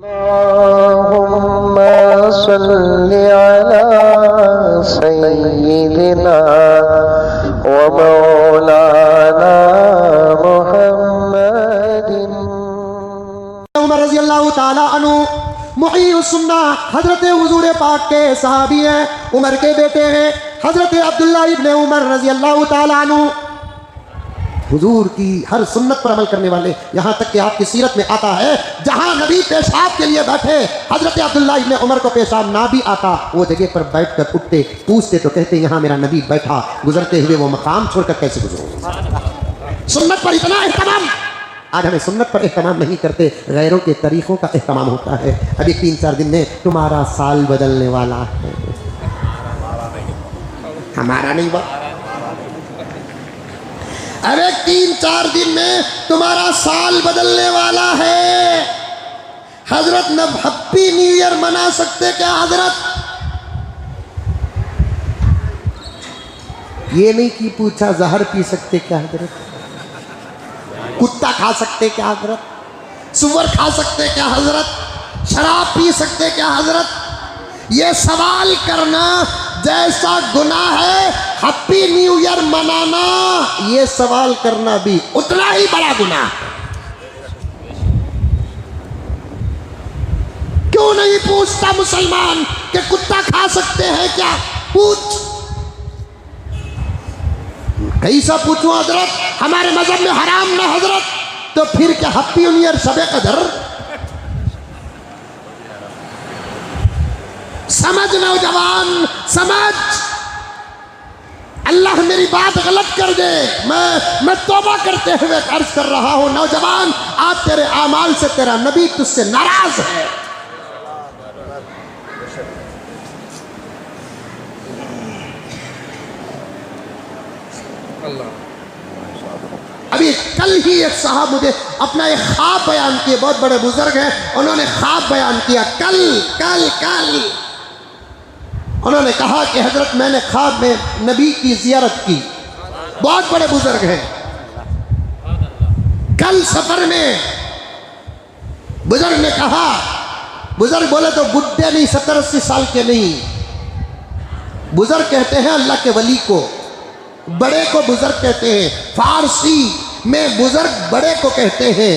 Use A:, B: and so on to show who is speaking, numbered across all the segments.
A: अल्लाहुम्मा सल्लि अला सय्यिदिना व मौलाना मुहम्मदिन।
B: उमर रज़ी अल्लाह ताला अन्हु मुहीयुस सुन्ना हजरत हुजूर पाक के सहाबी हैं, उमर के बेटे हैं हजरत अब्दुल्ला इब्न उमर रज़ी अल्लाह ताला अन्हु। हुजूर की हर सुन्नत पर अमल करने वाले, यहाँ तक कि आपकी सीरत में आता है जहाँ नबी पेशाब के लिए बैठे हजरत अब्दुल्ला इब्न उमर को पेशाब ना भी आता, वो जगह पर बैठ कर उठते, पूछते तो कहते यहाँ मेरा नबी बैठा, गुजरते हुए वो मकाम छोड़कर कैसे गुजरूं। सुन्नत पर इतना एहतमाम। आज हमें सुन्नत पर एहतमाम नहीं करते, गैरों के तरीक़ों का एहतमाम होता है। अभी 3-4 दिन में तुम्हारा साल बदलने वाला है, हमारा नहीं बा। अरे 3-4 दिन में तुम्हारा साल बदलने वाला है। हजरत न हैप्पी न्यू ईयर मना सकते क्या हजरत? ये नहीं कि पूछा जहर पी सकते क्या हजरत, कुत्ता खा सकते क्या हजरत, सुअर खा सकते क्या हजरत, शराब पी सकते क्या हजरत? ये सवाल करना जैसा गुनाह है हैप्पी न्यू ईयर मनाना, ये सवाल करना भी उतना ही बड़ा गुनाह। क्यों नहीं पूछता मुसलमान कि कुत्ता खा सकते हैं क्या? पूछ। कैसा पूछूं हजरत, हमारे मजहब में हराम ना हजरत, तो फिर क्या हैप्पी न्यू ईयर शबे कदर? समझ नौजवान, समझ। अल्लाह मेरी बात गलत कर दे, मैं तौबा करते हुए अर्ज कर रहा हूं नौजवान, आज तेरे आमाल से तेरा नबी तुझसे नाराज है। अभी कल ही एक साहब मुझे अपना एक ख्वाब बयान किए, बहुत बड़े बुजुर्ग हैं, उन्होंने ख्वाब बयान किया कल उन्होंने कहा कि हजरत मैंने ख्वाब में नबी की जियारत की। बहुत बड़े बुजुर्ग हैं। कल सफर में बुजुर्ग ने कहा, बुजुर्ग बोले तो बुढ़े नहीं, 70-80 साल के नहीं, बुजुर्ग कहते हैं अल्लाह के वली को, बड़े को बुजुर्ग कहते हैं। फारसी में बुजुर्ग बड़े को कहते हैं।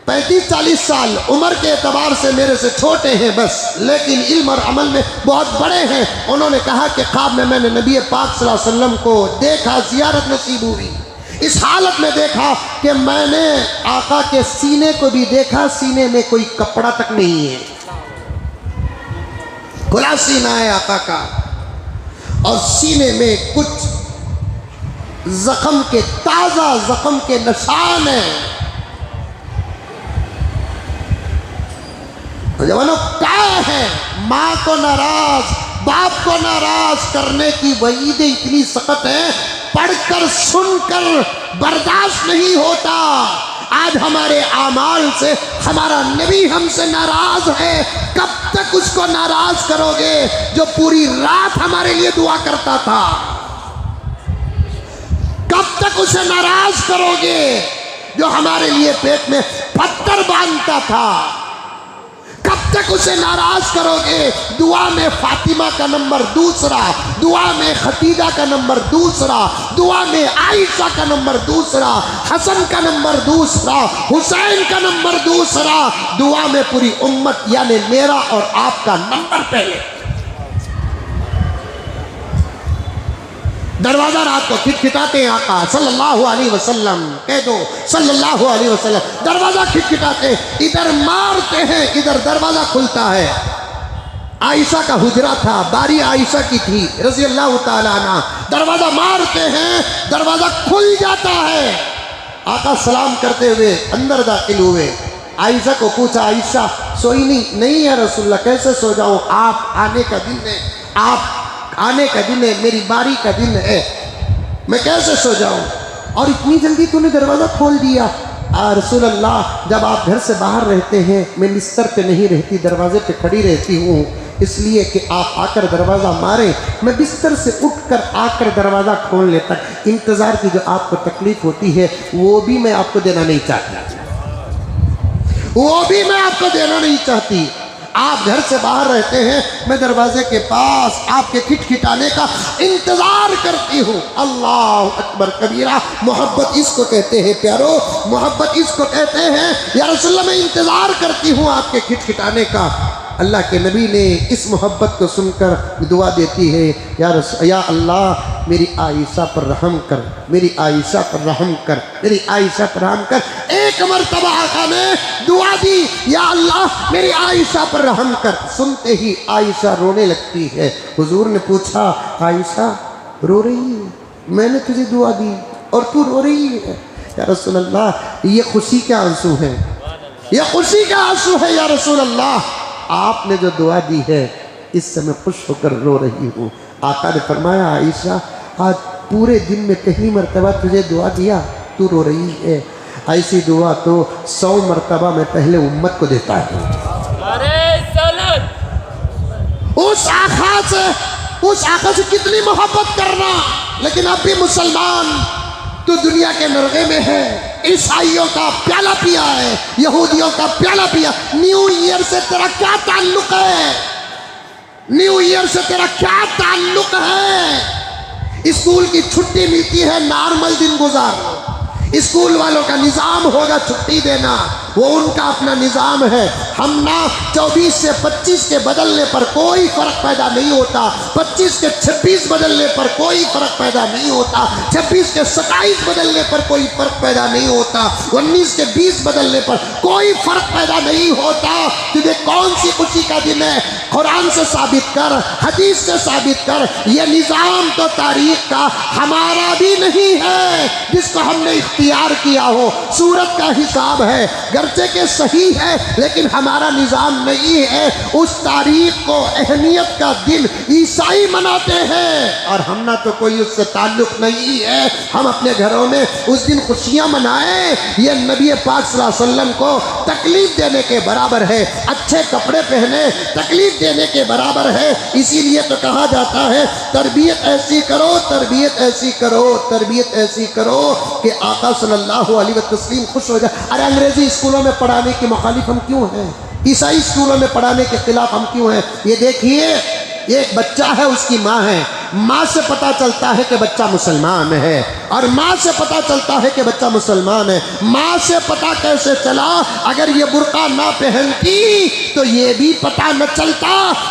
B: 35-40 साल उम्र के एतबार से मेरे से छोटे हैं बस, लेकिन इल्म और अमल में बहुत बड़े हैं। उन्होंने कहा कि ख्वाब में मैंने नबी पाक सल्लल्लाहु अलैहि वसल्लम को देखा, जियारत नसीब हुई। इस हालत में देखा कि मैंने आका के सीने को भी देखा, सीने में कोई कपड़ा तक नहीं है, खुला सीना है आका का, और सीने में कुछ जख्म के, ताजा जख्म के निशान है। जवानों क्या है, माँ को नाराज, बाप को नाराज करने की वईदें इतनी सख्त है, पढ़कर सुनकर बर्दाश्त नहीं होता। आज हमारे आमाल से हमारा नबी हमसे नाराज है। कब तक उसको नाराज करोगे जो पूरी रात हमारे लिए दुआ करता था? कब तक उसे नाराज करोगे जो हमारे लिए पेट में पत्थर बांधता था? कब तक उसे नाराज करोगे? दुआ में फातिमा का नंबर दूसरा, दुआ में खतीजा का नंबर दूसरा, दुआ में आयशा का नंबर दूसरा, हसन का नंबर दूसरा, हुसैन का नंबर दूसरा, दुआ में पूरी उम्मत यानी मेरा और आपका नंबर पहले। दरवाजा रात को खिटखिटाते हैं आका सल्लल्लाहु अलैहि वसल्लम, कह दो सल्लल्लाहु अलैहि वसल्लम, दरवाजा खिटखिटाते, इधर मारते हैं, इधर दरवाजा खुलता है। आयशा का हुजरा था, बारी आयशा की थी रज़ी अल्लाह ताला अन्हा, दरवाजा मारते हैं, दरवाजा खुल जाता है। आका सलाम करते हुए अंदर दाखिल हुए। आयशा को पूछा, आयशा सोई नहीं है रसूलल्लाह, कैसे सो जाऊं? आप आने का दिन है, आप आने का दिन है, मेरी बारी का दिन है, मैं कैसे सो जाऊं? और इतनी जल्दी तूने दरवाज़ा खोल दिया। रसूलल्लाह, जब आप घर से बाहर रहते हैं मैं बिस्तर पे नहीं रहती, दरवाजे पे खड़ी रहती हूँ, इसलिए कि आप आकर दरवाज़ा मारें, मैं बिस्तर से उठकर आकर दरवाज़ा खोल लेता। इंतज़ार की जो आपको तकलीफ़ होती है वो भी मैं आपको देना नहीं चाहता। वो भी मैं आपको देना नहीं चाहती। आप घर से बाहर रहते हैं, मैं दरवाजे के पास आपके खिटखिटाने का इंतजार करती हूँ। अल्लाह अकबर कबीरा। मोहब्बत इसको कहते हैं प्यारो, मोहब्बत इसको कहते हैं। या रसूलल्लाह मैं इंतजार करती हूँ आपके खिटखिटाने का। अल्लाह के नबी ने इस मोहब्बत को सुनकर दुआ देती है, या अल्लाह मेरी आयशा पर रहम कर, मेरी आयशा पर रहम कर, मेरी आयशा पर रहम कर। एक मरतबा आका ने दुआ दी, या अल्लाह मेरी आयशा पर रहम कर। सुनते ही आयशा रोने लगती है। हुजूर ने पूछा, आयशा रो रही है? मैंने तुझे दुआ दी और तू रो रही है? या रसूल अल्लाह ये खुशी का आंसू है, ये खुशी का आंसू है या रसूल अल्लाह। आपने जो दुआ दी है इससे मैं खुश होकर रो रही हूँ। आका ने फरमाया, आयशा आज पूरे दिन में कई मरतबा तुझे दुआ दिया, तू रो रही है। ऐसी दुआ तो 100 मरतबा मैं पहले उम्मत को देता हूँ। उस आका से कितनी मोहब्बत करना, लेकिन अब भी मुसलमान तो दुनिया के नरगे में है। ईसाइयों का प्याला पिया है, यहूदियों का प्याला पिया। न्यू ईयर से तेरा क्या ताल्लुक है? न्यू ईयर से तेरा क्या ताल्लुक है? स्कूल की छुट्टी मिलती है, नॉर्मल दिन गुजारो। स्कूल वालों का निज़ाम होगा छुट्टी देना, वो उनका अपना निज़ाम है। हम ना 24 से 25 के बदलने पर कोई फ़र्क पैदा नहीं होता, 25 के 26 बदलने पर कोई फ़र्क पैदा नहीं होता, 26 के 27 बदलने पर कोई फ़र्क पैदा नहीं होता, 19 के 20 बदलने पर कोई फ़र्क पैदा नहीं होता। तुझे कौन सी खुशी का दिन है? कुरान से साबित कर, हदीस से साबित कर। ये निज़ाम तो तारीख का हमारा भी नहीं है जिसको हमने इख्तियार किया हो। सूरत का हिसाब है, गर्चे के सही है, लेकिन हमारा निज़ाम नहीं है। उस तारीख को, अहमियत का दिन ईसाई मनाते हैं और हम ना तो कोई उससे ताल्लुक़ नहीं है। हम अपने घरों में उस दिन खुशियाँ मनाएं, ये नबी पाक सल्लल्लाहु अलैहि वसल्लम को तकलीफ़ देने के बराबर है। अच्छे कपड़े पहने तकलीफ़ देने के बराबर है। इसीलिए तो कहा जाता है, तरबियत ऐसी करो, तरबियत ऐसी करो, तरबियत ऐसी करो कि आका सल्लल्लाहु अलैहि वसल्लम खुश हो जाए। अरे अंग्रेजी स्कूलों में पढ़ाने के मुखालिफ हम क्यों हैं? ईसाई स्कूलों में पढ़ाने के खिलाफ हम क्यों हैं? ये देखिए, एक बच्चा है, उसकी माँ है, माँ से पता चलता है कि बच्चा मुसलमान है, और माँ से पता चलता है कि बच्चा मुसलमान है। माँ से पता कैसे चला? अगर ये बुर्का ना पहनती तो ये भी पता न चलता।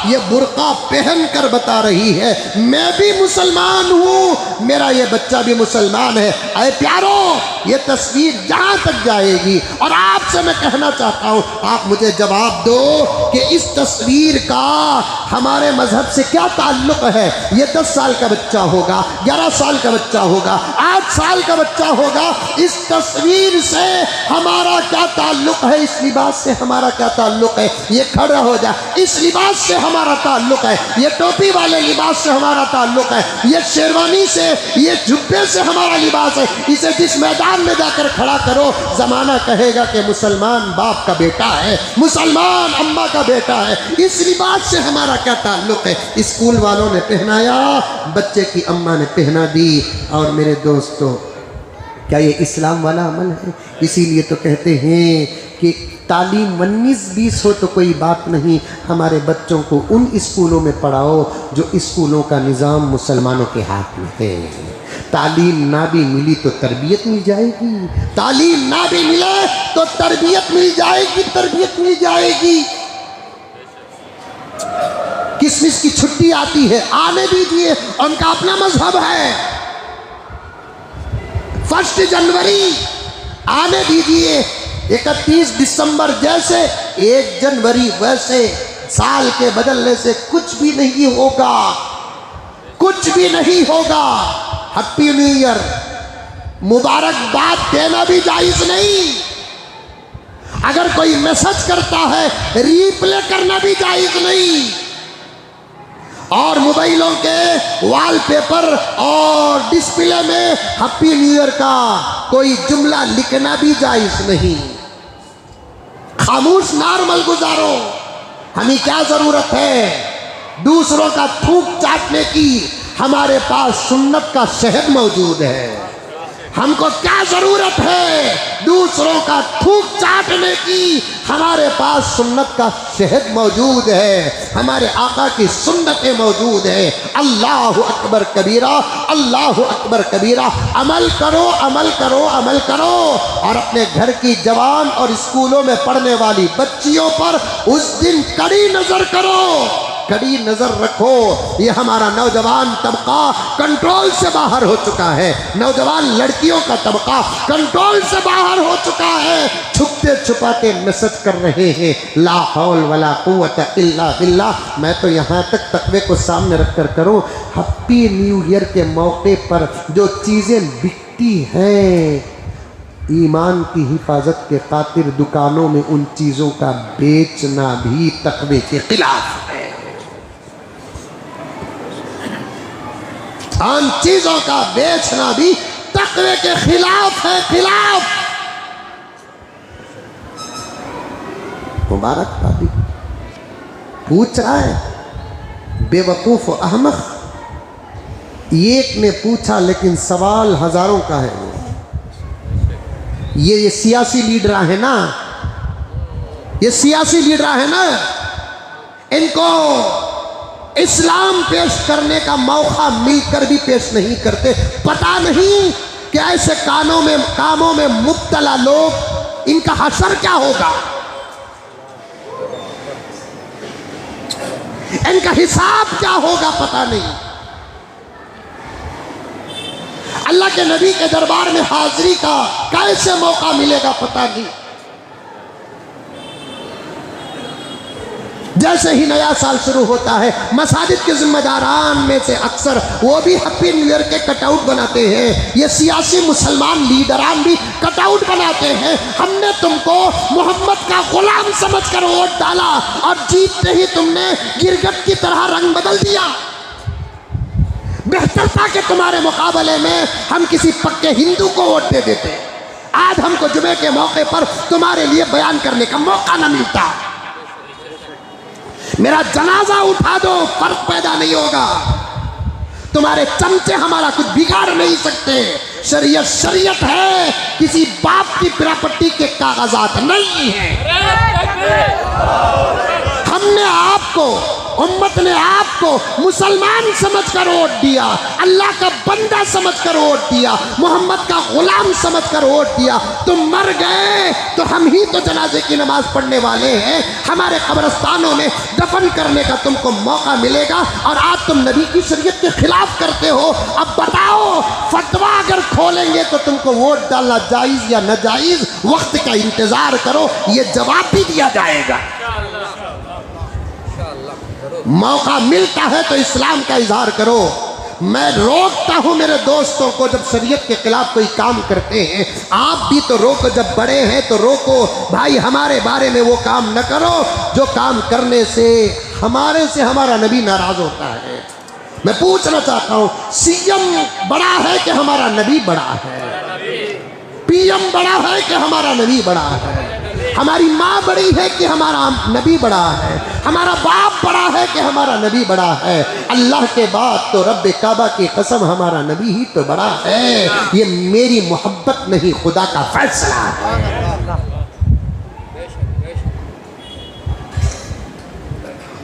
B: ये बुर्का पहन कर बता रही है मैं भी मुसलमान हूँ, मेरा ये बच्चा भी मुसलमान है। अरे प्यारो, ये तस्वीर जहाँ तक जाएगी, और आपसे मैं कहना चाहता हूँ, आप मुझे जवाब दो कि इस तस्वीर का हमारे मजहब से क्या ताल्लुक़ है? ये 10 साल का बच्चा होगा, 11 साल का बच्चा होगा, 8 साल का बच्चा होगा, इस तस्वीर से हमारा क्या ताल्लुक़ है? इस लिबास से हमारा क्या ताल्लुक़ है? ये खड़ा हो जा, इस लिबास से हमारा ताल्लुक़ है, ये टोपी वाले लिबास से हमारा ताल्लुक़ है, ये शेरवानी से, ये जुब्बे से हमारा लिबास है। इसे जिस मैदान में जाकर खड़ा करो, ज़माना कहेगा कि मुसलमान बाप का बेटा है, मुसलमान अम्मा का बेटा है। इस लिबास से हमारा क्या ताल्लुक़ है? स्कूल वालों ने पहनाया, बच्चे की अम्मा ने पहना दी। और मेरे दोस्तों, क्या ये इस्लाम वाला अमल है? इसीलिए तो कहते हैं कि तालीम 19-20 हो तो कोई बात नहीं, हमारे बच्चों को उन स्कूलों में पढ़ाओ जो स्कूलों का निज़ाम मुसलमानों के हाथ में है। तालीम ना भी मिली तो तरबियत मिल जाएगी, तालीम ना भी मिले तो तरबियत मिल जाएगी, तरबियत मिल जाएगी। किसमिस की छुट्टी आती है, आने दीजिए, उनका अपना मजहब है। 1 जनवरी आने दीजिए, 31 दिसंबर जैसे 1 जनवरी वैसे, साल के बदलने से कुछ भी नहीं होगा, कुछ भी नहीं होगा। हैप्पी न्यू ईयर मुबारकबाद देना भी जायज़ नहीं। अगर कोई मैसेज करता है, रिप्ले करना भी जायज़ नहीं। और मोबाइलों के वॉलपेपर और डिस्प्ले में हैप्पी न्यू ईयर का कोई जुमला लिखना भी जायज़ नहीं। खामोश नॉर्मल गुजारो, हमें क्या ज़रूरत है दूसरों का थूक चाटने की? हमारे पास सुन्नत का शहद मौजूद है, हमको क्या जरूरत है दूसरों का थूक चाटने की? हमारे पास सुन्नत का शहद मौजूद है, हमारे आका की सुन्नतें मौजूद है। अल्लाह अकबर कबीरा, अल्लाह अकबर कबीरा। अमल करो, अमल करो, अमल करो। और अपने घर की जवान और स्कूलों में पढ़ने वाली बच्चियों पर उस दिन कड़ी नजर करो, कड़ी नजर रखो। ये हमारा नौजवान तबका कंट्रोल से बाहर हो चुका है, नौजवान लड़कियों का तबका कंट्रोल से बाहर हो चुका है। छुपते छुपाते मैसेज कर रहे हैं, ला हौल वला कुव्वता इल्ला बिल्लाह। मैं तो यहाँ तक तकवे को सामने रख कर करूँ, हैप्पी न्यू ईयर के मौके पर जो चीज़ें बिकती हैं, ईमान की हिफाजत के खातिर दुकानों में उन चीज़ों का बेचना भी तकवे के खिलाफ है। उन चीजों का बेचना भी तकवे के खिलाफ है, खिलाफ। मुबारकबादी पूछ रहा है बेवकूफ अहमक। एक ने पूछा लेकिन सवाल हजारों का है। ये सियासी लीडर है ना, ये सियासी लीडर है ना, इनको इस्लाम पेश करने का मौका मिलकर भी पेश नहीं करते। पता नहीं कि ऐसे कामों में मुब्तला लोग, इनका हशर क्या होगा, इनका हिसाब क्या होगा, पता नहीं। अल्लाह के नबी के दरबार में हाजिरी का कैसे मौका मिलेगा, पता नहीं। जैसे ही नया साल शुरू होता है, मसाजिद के जिम्मेदारान में से अक्सर वो भी हैप्पी न्यू ईयर के कटआउट बनाते हैं। ये सियासी मुसलमान लीडरान भी कटआउट बनाते हैं। हमने तुमको मोहम्मद का गुलाम समझकर वोट डाला और जीतते ही तुमने गिरगिट की तरह रंग बदल दिया। बेहतर था कि तुम्हारे मुकाबले में हम किसी पक्के हिंदू को वोट दे देते। आज हमको जुमे के मौके पर तुम्हारे लिए बयान करने का मौका न मिलता। मेरा जनाजा उठा दो, फर्क पैदा नहीं होगा। तुम्हारे चमचे हमारा कुछ बिगाड़ नहीं सकते। शरीयत शरीयत है, किसी बाप की प्रॉपर्टी के कागजात नहीं है। हमने आपको, उम्मत ने आपको मुसलमान समझकर वोट दिया, अल्लाह का बंदा समझकर वोट दिया, मोहम्मद का गुलाम समझकर वोट दिया। तुम मर गए तो हम ही तो जनाजे की नमाज पढ़ने वाले हैं। हमारे कब्रिस्तानों में दफन करने का तुमको मौका मिलेगा और आज तुम नबी की शरीयत के खिलाफ करते हो। अब बताओ, फतवा अगर खोलेंगे तो तुमको वोट डालना जायज़ या नाजायज़, वक्त का इंतजार करो, ये जवाब भी दिया जाएगा। मौका मिलता है तो इस्लाम का इजहार करो। मैं रोकता हूं मेरे दोस्तों को जब शरीयत के खिलाफ कोई काम करते हैं। आप भी तो रोको, जब बड़े हैं तो रोको भाई, हमारे बारे में वो काम न करो जो काम करने से हमारा नबी नाराज होता है। मैं पूछना चाहता हूं, सीएम बड़ा है कि हमारा नबी बड़ा है? पीएम बड़ा है कि हमारा नबी बड़ा है? हमारी माँ बड़ी है कि हमारा नबी बड़ा है? हमारा बाप बड़ा है कि हमारा नबी बड़ा है? अल्लाह के बाद तो रब्बे काबा की कसम हमारा नबी ही तो बड़ा है। ये मेरी मोहब्बत नहीं, खुदा का फैसला है।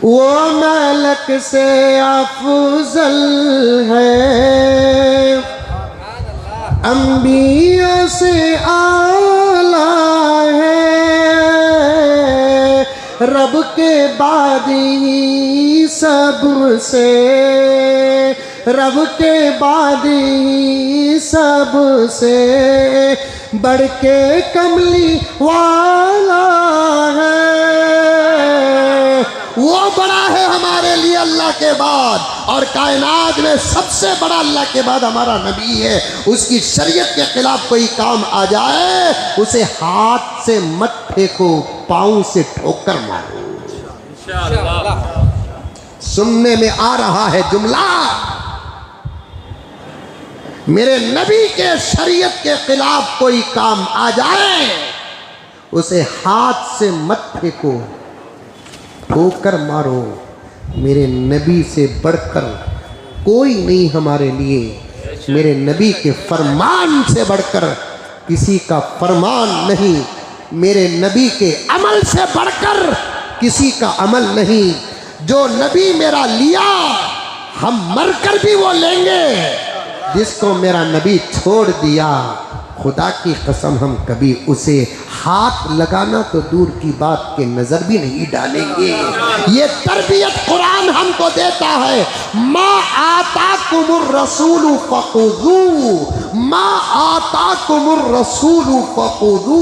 B: वो मलक से अफजल है, अंबिया से आला है, रब के बाद ही सबसे, रब के बाद ही सबसे बढ़ के कमली वाला है। वो बड़ा है हमारे लिए अल्लाह के बाद, और कायनात में सबसे बड़ा अल्लाह के बाद हमारा नबी है। उसकी शरीयत के खिलाफ कोई काम आ जाए, उसे हाथ से मत फेंको, पाँव से ठोकर मारो। सुनने में आ रहा है जुमला, मेरे नबी के शरीयत के खिलाफ कोई काम आ जाए, उसे हाथ से मत फेंको, ठोकर मारो। मेरे नबी से बढ़कर कोई नहीं हमारे लिए। मेरे नबी के फरमान से बढ़कर किसी का फरमान नहीं, मेरे नबी के अमल से बढ़कर किसी का अमल नहीं। जो नबी मेरा लिया हम मरकर भी वो लेंगे, जिसको मेरा नबी छोड़ दिया खुदा की कसम हम कभी उसे हाथ लगाना तो दूर की बात के नजर भी नहीं डालेंगे। ये तरबियत कुरान हमको देता है। मा आताकुमुर रसूलु फखुदू, मा आताकुमुर रसूलु फखुदू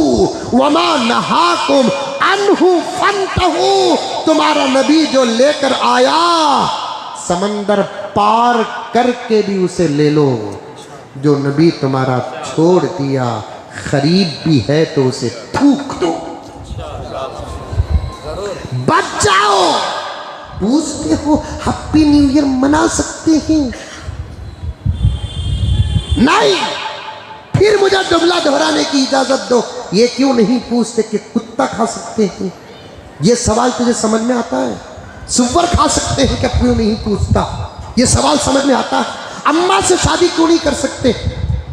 B: वमा नहाकुम अन्हु फंतहू। तुम्हारा नबी जो लेकर आया समंदर पार करके भी उसे ले लो। जो नबी तुम्हारा छोड़ दिया खरीब भी है तो उसे थूक दो, बच जाओ। पूछते हो हैप्पी न्यू ईयर मना सकते हैं? नहीं। फिर मुझे जुमला दोहराने की इजाजत दो। ये क्यों नहीं पूछते कि कुत्ता खा सकते हैं? ये सवाल तुझे समझ में आता है? सुअर खा सकते हैं क्या? क्यों नहीं पूछता? ये सवाल समझ में आता है? अम्मा से शादी क्यों नहीं कर सकते?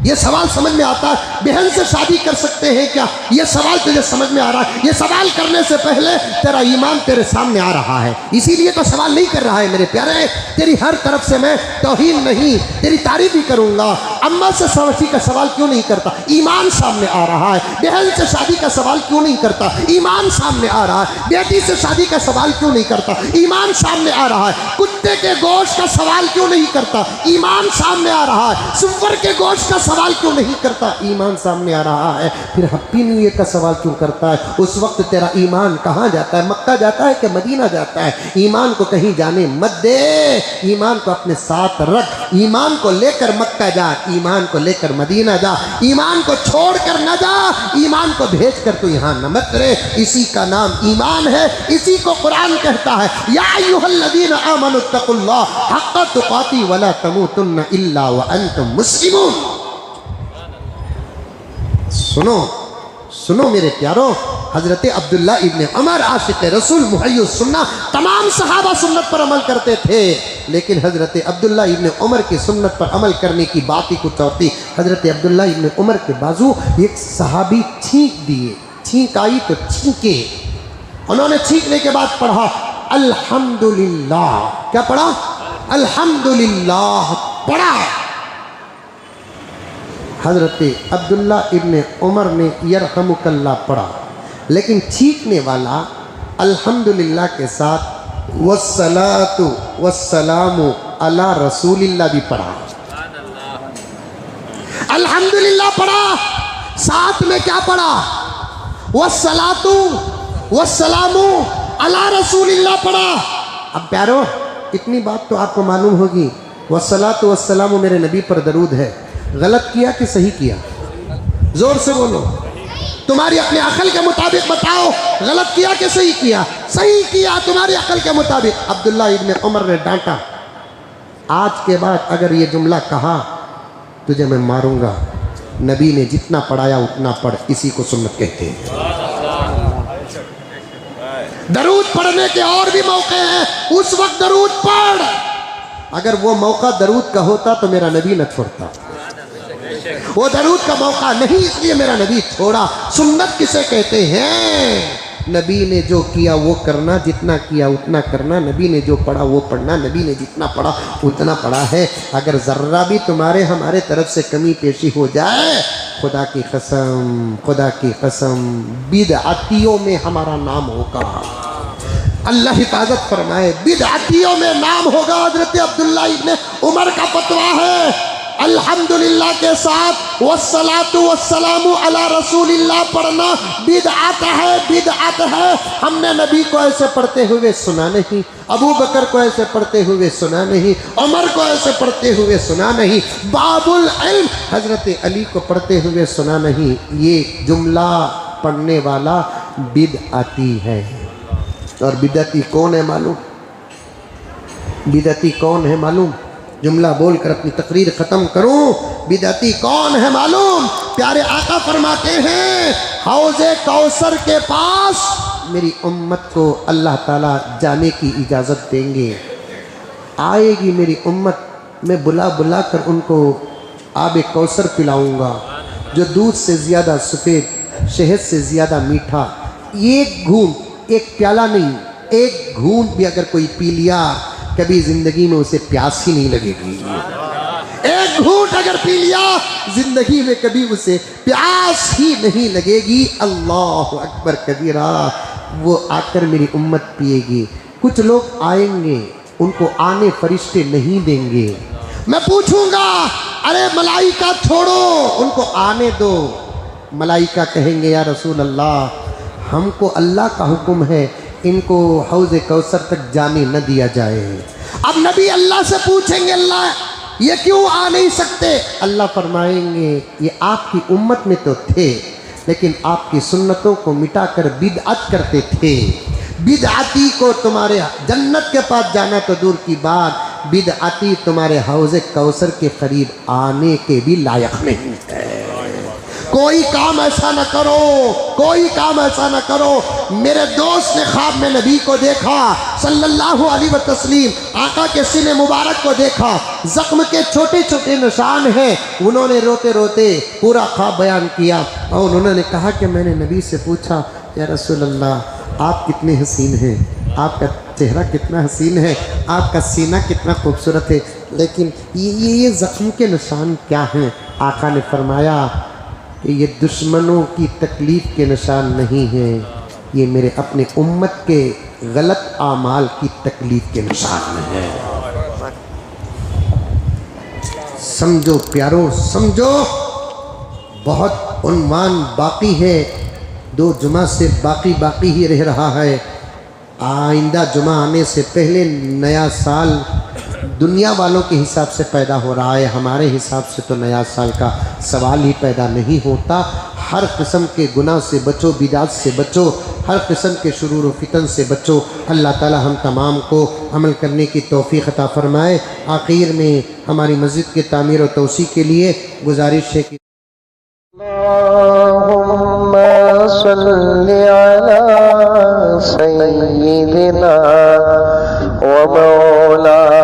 B: ये सवाल समझ में आता है? बहन से शादी कर सकते हैं क्या? ये सवाल तुझे समझ में आ रहा है? ये सवाल करने से पहले तेरा ईमान तेरे सामने आ रहा है, इसीलिए तो सवाल नहीं कर रहा है। मेरे प्यारे, तेरी हर तरफ से मैं तौहीन नहीं, तेरी तारीफ ही करूंगा। अम्मा से शादी का सवाल क्यों नहीं करता? ईमान सामने आ रहा है। बहन से शादी का सवाल क्यों नहीं करता? ईमान सामने आ रहा है। बेटी से शादी का सवाल क्यों नहीं करता? ईमान सामने आ रहा है। कुत्ते के गोश्त का सवाल क्यों नहीं करता? ईमान सामने आ रहा है। सुअर के गोश्त का सवाल क्यों नहीं करता? ईमान सामने आ रहा है। फिर हैप्पी न्यू ईयर का सवाल क्यों करता है? उस वक्त तेरा ईमान कहाँ जाता है? मक्का जाता है कि मदीना जाता है? ईमान को कहीं जाने मत दे, ईमान को अपने साथ रख। ईमान को लेकर मक्का जा, ईमान को लेकर मदीना जा, ईमान को छोड़कर न जा, ईमान को भेज कर तू यहाँ न मत रहे। इसी का नाम ईमान है, इसी को कुरान कहता है या अय्युहल्लज़ीना आमनु तक़ुल्लाह हक़्क़ तुक़ाती वला तमूतुन्ना इल्ला व अंतुम मुस्लिमून। सुनो सुनो मेरे प्यारो, हजरत अब्दुल्ला इब्ने उमर आशिक रसूल मुहय्यिस सुन्ना, तमाम सहाबा सुन्नत पर अमल करते थे, लेकिन हजरत अब्दुल्ला इब्ने उमर की सुन्नत पर अमल करने की बात ही कुछ और थी। हजरत अब्दुल्ला इब्ने उमर के बाजू एक सहाबी छींक दिए, छींक आई तो छींके। उन्होंने छींकने के बाद पढ़ा अल्हम्दुलिल्लाह। क्या पढ़ा? अल्हम्दुलिल्लाह पढ़ा। हजरत अब्दुल्ला इब्ने उमर ने यरहमुकल्लाह पढ़ा, लेकिन छींकने वाला अल्हम्दुलिल्लाह के साथ वस्सलातु वस्सलामु अला रसूलिल्लाह भी पढ़ा। अल्हम्दुलिल्लाह पढ़ा, साथ में क्या पढ़ा? वस्सलातु वस्सलामु अला रसूलिल्लाह पढ़ा। अब प्यारो, इतनी बात तो आपको मालूम होगी, वस्सलातु वस्सलामु मेरे नबी पर दरूद है। गलत किया कि सही किया? जोर से बोलो, तुम्हारी अपने अकल के मुताबिक बताओ, गलत किया कि सही किया? सही किया, तुम्हारी अकल के मुताबिक। अब्दुल्ला इब्ने उमर ने डांटा, आज के बाद अगर ये जुमला कहा तुझे मैं मारूंगा। नबी ने जितना पढ़ाया उतना पढ़, इसी को सुन्नत कहते हैं। दरूद पढ़ने के और भी मौके हैं, उस वक्त दरूद पढ़। अगर वो मौका दरूद का होता तो मेरा नबी न छोड़ता। वो दरूद का मौका नहीं, इसलिए मेरा नबी छोड़ा। सुन्नत किसे कहते हैं? नबी ने जो किया वो करना, जितना किया उतना करना। नबी ने जो पढ़ा वो पढ़ना, नबी ने जितना पढ़ा उतना पढ़ा है। अगर ज़र्रा भी तुम्हारे हमारे तरफ से कमी पेशी हो जाए, खुदा की कसम, खुदा की कसम, बिदअतियों में हमारा नाम होगा। अल्लाह हिफाजत फरमाए, बिदअतियों में नाम होगा। हज़रत अब्दुल्ला इब्ने उमर का फतवा है, अल्हम्दुलिल्लाह के साथ वस्सलातु वस्सलामु अला रसूलिल्लाह पढ़ना बिदअत है, बिदअत है। हमने नबी को ऐसे पढ़ते हुए सुना नहीं, अबू बकर को ऐसे पढ़ते हुए सुना नहीं, उमर को ऐसे पढ़ते हुए सुना नहीं, बाबुल इल्म हजरत अली को पढ़ते हुए सुना नहीं। ये जुमला पढ़ने वाला बिदअती है। और बिदअती कौन है मालूम? बिदअती कौन है मालूम? जुमला बोलकर अपनी तकरीर ख़त्म करूं। बिदअती कौन है मालूम? प्यारे आका फरमाते हैं, हौज़े कौसर के पास मेरी उम्मत को अल्लाह ताला जाने की इजाज़त देंगे। आएगी मेरी उम्मत, मैं बुला बुला कर उनको आब कौसर पिलाऊंगा जो दूध से ज़्यादा सफ़ेद, शहद से ज़्यादा मीठा। एक घूंट, एक प्याला नहीं, एक घूंट भी अगर कोई पी लिया कभी ज़िंदगी में उसे प्यास ही नहीं लगेगी। एक घूंट अगर पी लिया ज़िंदगी में कभी उसे प्यास ही नहीं लगेगी। अल्लाह अकबर कबीरा। वो आकर मेरी उम्मत पिएगी। कुछ लोग आएंगे, उनको आने फरिश्ते नहीं देंगे। मैं पूछूंगा, अरे मलाइका छोड़ो, उनको आने दो। मलाइका कहेंगे, या रसूल अल्लाह, हमको अल्लाह का हुक्म है इनको हौज़ कौसर तक जाने न दिया जाए। अब नबी अल्लाह से पूछेंगे, अल्लाह ये क्यों आ नहीं सकते? अल्लाह फरमाएंगे, ये आपकी उम्मत में तो थे, लेकिन आपकी सुन्नतों को मिटाकर बिदअत करते थे। बिदअती को तुम्हारे जन्नत के पास जाना तो दूर की बात, बिदअती तुम्हारे हौज़े कौसर के करीब आने के भी लायक नहीं है। कोई काम ऐसा न करो, कोई काम ऐसा न करो। मेरे दोस्त ने ख्वाब में नबी को देखा सल्लल्लाहु अलैहि वसल्लम, आका के सीने मुबारक को देखा, जख्म के छोटे छोटे निशान हैं। उन्होंने रोते रोते पूरा ख्वाब बयान किया और उन्होंने कहा कि मैंने नबी से पूछा, या रसूल अल्लाह, आप कितने हसीन हैं, आपका चेहरा कितना हसीन है, आपका सीना कितना खूबसूरत है, लेकिन ये ज़ख्म के निशान क्या हैं? आका ने फरमाया कि ये दुश्मनों की तकलीफ़ के निशान नहीं हैं, ये मेरे अपने उम्मत के गलत आमाल की तकलीफ़ के निशान हैं। समझो प्यारो, समझो। बहुत उन्वान बाकी है, 2 जुमा से बाकी ही रह रहा है। आइंदा जुमा आने से पहले नया साल दुनिया वालों के हिसाब से पैदा हो रहा है, हमारे हिसाब से तो नया साल का सवाल ही पैदा नहीं होता। हर किस्म के गुनाह से बचो, बिदात से बचो, हर किस्म के शुरूर व फितन से बचो। अल्लाह ताला हम तमाम को अमल करने की तौफीक अता फरमाए। आखिर में हमारी मस्जिद के तामीर और तोसी के लिए गुजारिश है कि
A: अल्लाहुम्मा सल्ली अला सय्यिदिना व मौलाना